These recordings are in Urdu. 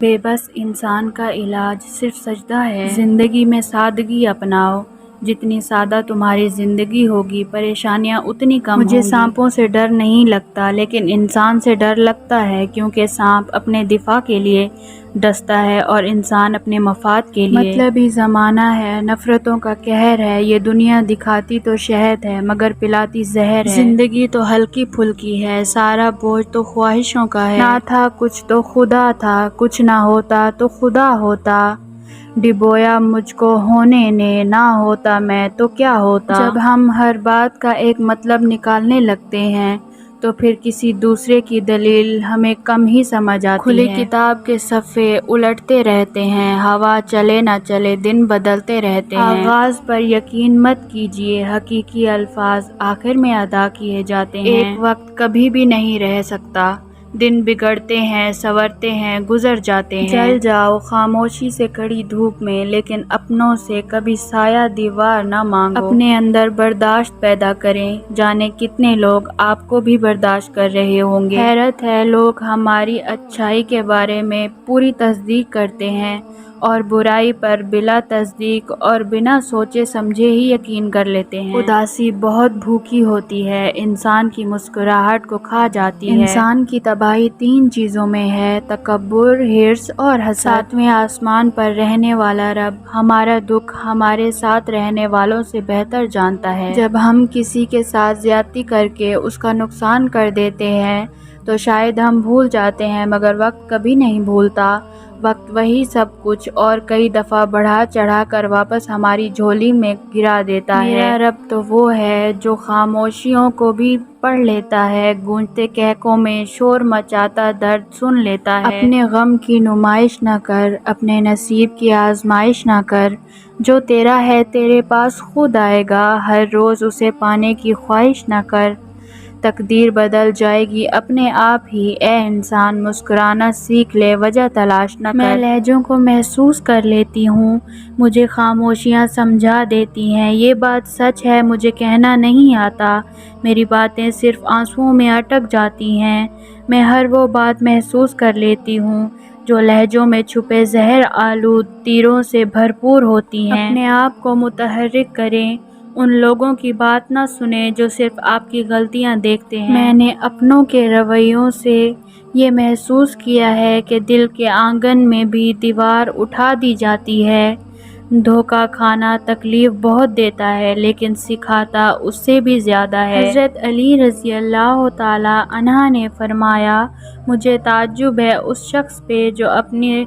بے بس انسان کا علاج صرف سجدہ ہے۔ زندگی میں سادگی اپناؤ، جتنی سادہ تمہاری زندگی ہوگی پریشانیاں اتنی کم ہوں گی۔ مجھے سانپوں سے ڈر نہیں لگتا لیکن انسان سے ڈر لگتا ہے، کیونکہ سانپ اپنے دفاع کے لیے ڈستا ہے اور انسان اپنے مفاد کے لیے۔ مطلبی زمانہ ہے، نفرتوں کا قہر ہے، یہ دنیا دکھاتی تو شہد ہے مگر پلاتی زہر ہے۔ زندگی تو ہلکی پھلکی ہے، سارا بوجھ تو خواہشوں کا ہے۔ نہ تھا کچھ تو خدا تھا، کچھ نہ ہوتا تو خدا ہوتا، ڈبویا مجھ کو ہونے نے، نہ ہوتا میں تو کیا ہوتا۔ جب ہم ہر بات کا ایک مطلب نکالنے لگتے ہیں تو پھر کسی دوسرے کی دلیل ہمیں کم ہی سمجھ آتی ہے۔ کھلی کتاب کے صفحے الٹتے رہتے ہیں، ہوا چلے نہ چلے دن بدلتے رہتے ہیں۔ آغاز پر یقین مت کیجیے، حقیقی الفاظ آخر میں ادا کیے جاتے ہیں۔ ایک وقت کبھی بھی نہیں رہ سکتا، دن بگڑتے ہیں، سنورتے ہیں، گزر جاتے ہیں۔ جل جاؤ خاموشی سے کڑی دھوپ میں، لیکن اپنوں سے کبھی سایہ دیوار نہ مانگو۔ اپنے اندر برداشت پیدا کریں، جانے کتنے لوگ آپ کو بھی برداشت کر رہے ہوں گے۔ حیرت ہے، لوگ ہماری اچھائی کے بارے میں پوری تصدیق کرتے ہیں اور برائی پر بلا تصدیق اور بنا سوچے سمجھے ہی یقین کر لیتے ہیں۔ اداسی بہت بھوکی ہوتی ہے، انسان کی مسکراہٹ کو کھا جاتی ہے۔ انسان کی تباہی 3 چیزوں میں ہے: تکبر، حرص اور حسد۔ 7ویں آسمان پر رہنے والا رب ہمارا دکھ ہمارے ساتھ رہنے والوں سے بہتر جانتا ہے۔ جب ہم کسی کے ساتھ زیادتی کر کے اس کا نقصان کر دیتے ہیں تو شاید ہم بھول جاتے ہیں، مگر وقت کبھی نہیں بھولتا۔ وقت وہی سب کچھ اور کئی دفعہ بڑھا چڑھا کر واپس ہماری جھولی میں گرا دیتا ہے۔ میرا رب تو وہ ہے جو خاموشیوں کو بھی پڑھ لیتا ہے، گونجتے قہقہوں میں شور مچاتا درد سن لیتا ہے۔ اپنے غم کی نمائش نہ کر، اپنے نصیب کی آزمائش نہ کر، جو تیرا ہے تیرے پاس خود آئے گا، ہر روز اسے پانے کی خواہش نہ کر، تقدیر بدل جائے گی اپنے آپ ہی۔ اے انسان مسکرانا سیکھ لے، وجہ تلاش نہ کر۔ میں لہجوں کو محسوس کر لیتی ہوں، مجھے خاموشیاں سمجھا دیتی ہیں، یہ بات سچ ہے مجھے کہنا نہیں آتا، میری باتیں صرف آنسوؤں میں اٹک جاتی ہیں۔ میں ہر وہ بات محسوس کر لیتی ہوں جو لہجوں میں چھپے زہر آلود تیروں سے بھرپور ہوتی ہیں۔ اپنے آپ کو متحرک کریں، ان لوگوں کی بات نہ سنیں جو صرف آپ کی غلطیاں دیکھتے ہیں۔ میں نے اپنوں کے رویوں سے یہ محسوس کیا ہے کہ دل کے آنگن میں بھی دیوار اٹھا دی جاتی ہے۔ دھوکہ کھانا تکلیف بہت دیتا ہے لیکن سکھاتا اس سے بھی زیادہ ہے۔ حضرت علی رضی اللہ تعالیٰ عنہ نے فرمایا، مجھے تعجب ہے اس شخص پہ جو اپنی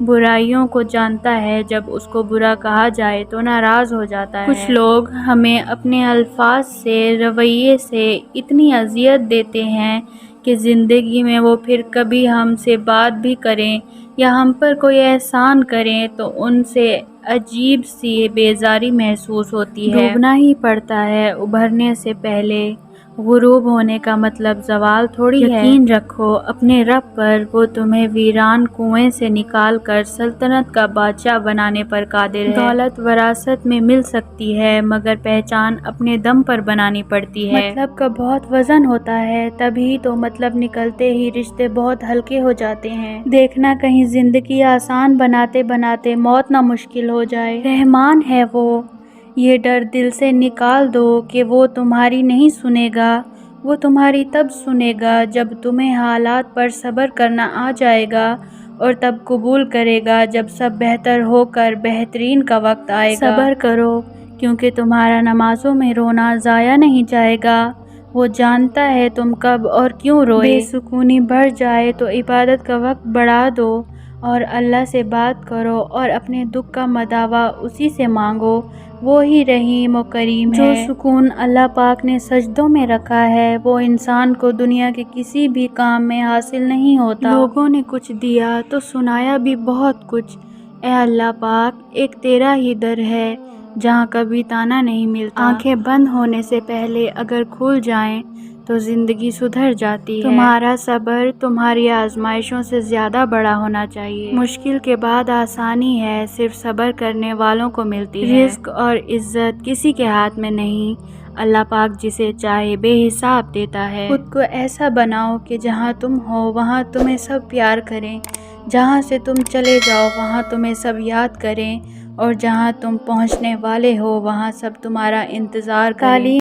برائیوں کو جانتا ہے، جب اس کو برا کہا جائے تو ناراض ہو جاتا ہے۔ کچھ لوگ ہمیں اپنے الفاظ سے، رویے سے اتنی اذیت دیتے ہیں کہ زندگی میں وہ پھر کبھی ہم سے بات بھی کریں یا ہم پر کوئی احسان کریں تو ان سے عجیب سی بیزاری محسوس ہوتی ہے۔ ڈوبنا ہی پڑتا ہے ابھرنے سے پہلے، غروب ہونے کا مطلب زوال تھوڑی ہے۔ یقین رکھو اپنے رب پر، وہ تمہیں ویران کنویں سے نکال کر سلطنت کا بادشاہ بنانے پر قادر ہے۔ دولت وراثت میں مل سکتی ہے مگر پہچان اپنے دم پر بنانی پڑتی ہے۔ مطلب کا بہت وزن ہوتا ہے، تبھی تو مطلب نکلتے ہی رشتے بہت ہلکے ہو جاتے ہیں۔ دیکھنا کہیں زندگی آسان بناتے بناتے موت نہ مشکل ہو جائے۔ رحمان ہے وہ، یہ ڈر دل سے نکال دو کہ وہ تمہاری نہیں سنے گا، وہ تمہاری تب سنے گا جب تمہیں حالات پر صبر کرنا آ جائے گا، اور تب قبول کرے گا جب سب بہتر ہو کر بہترین کا وقت آئے گا۔ صبر کرو کیونکہ تمہارا نمازوں میں رونا ضائع نہیں جائے گا، وہ جانتا ہے تم کب اور کیوں روئے۔ بے سکونی بڑھ جائے تو عبادت کا وقت بڑھا دو اور اللہ سے بات کرو اور اپنے دکھ کا مداوا اسی سے مانگو، وہی رحیم و کریم ہے۔ جو سکون اللہ پاک نے سجدوں میں رکھا ہے وہ انسان کو دنیا کے کسی بھی کام میں حاصل نہیں ہوتا۔ لوگوں نے کچھ دیا تو سنایا بھی بہت کچھ، اے اللہ پاک ایک تیرا ہی در ہے جہاں کبھی طعنہ نہیں ملتا۔ آنکھیں بند ہونے سے پہلے اگر کھل جائیں تو زندگی سدھر جاتی ہے۔ تمہارا صبر تمہاری آزمائشوں سے زیادہ بڑا ہونا چاہیے۔ مشکل کے بعد آسانی ہے صرف صبر کرنے والوں کو ملتی ہے۔ رزق اور عزت کسی کے ہاتھ میں نہیں، اللہ پاک جسے چاہے بے حساب دیتا ہے۔ خود کو ایسا بناؤ کہ جہاں تم ہو وہاں تمہیں سب پیار کریں، جہاں سے تم چلے جاؤ وہاں تمہیں سب یاد کریں، اور جہاں تم پہنچنے والے ہو وہاں سب تمہارا انتظار کریں۔